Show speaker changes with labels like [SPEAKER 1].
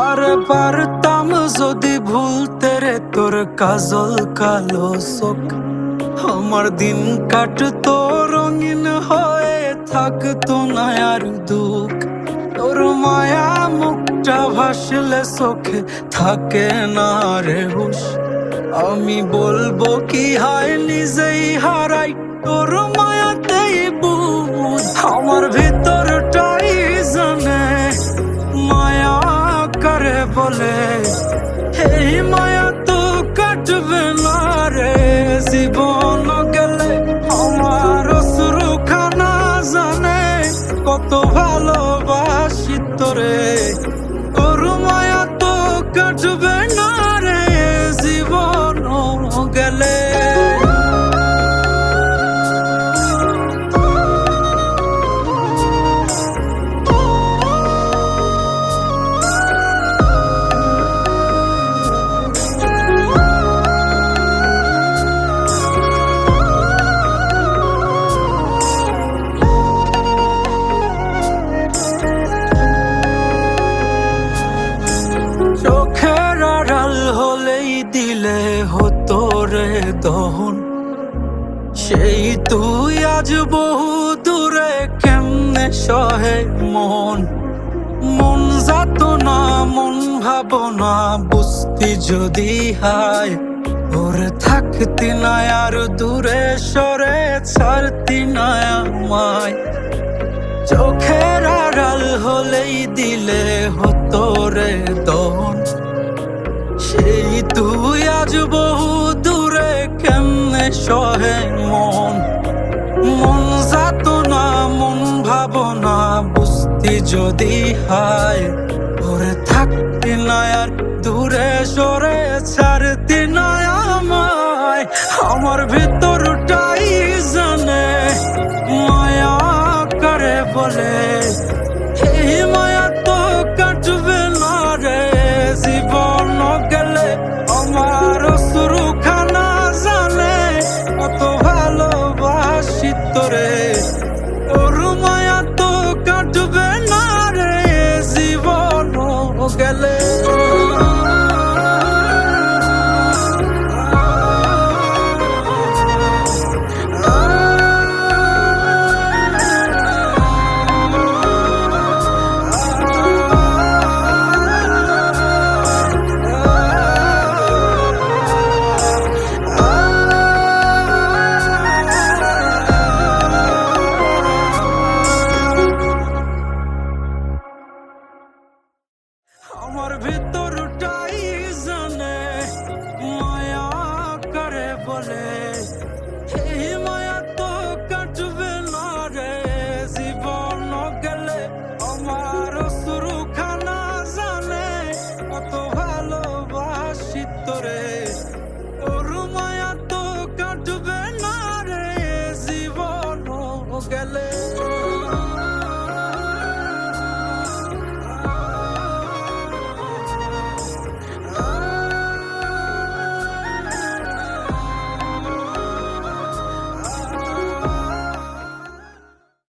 [SPEAKER 1] আরে পারতাম যদি ভুলতে রে তোর কাজল কালো চোখ, আমার দিন কাটতো রঙিন হয়ে থাকতো না আর দুঃখ। তোর মায়া মুখটা ভাসলে চোখে থাকে না রে হুশ, আমি বলবো কি হায় নিজেই হারাই তোর মায়াতেই বুঝ। আমার ভিতরটাই জানে মায়া করে বলে, এই মায়া তো কাটবে না রে জীবন গেলে। আমার অশ্রু খানা জানে কত ভালোবাসি তোরে, তোর মায়া তো কাটবে না রে জীবন গেলে। চোখের আড়াল হলেই দিলে হতো রে দহন, সেই তুই আজ বহু দূরে কেমনে সহে মন। মন যাত না মন ভাবনা বুঝতি যদি হায়, ওরে থাকতি না আর দূরে সরে ছাড়তি না আমায়। চোখের আড়াল হলেই দিলে হতো রে দহন, সেই তুই আজ বহু দূরে কেমনে সহে মন। মন যাত না মন ভাবনা বুঝতি যদি হায়, ওরে থাকতি না আর দূরে সরে ছাড়তি না আমায়। আমার ভিতরটাই জানে মায়া করে বলে,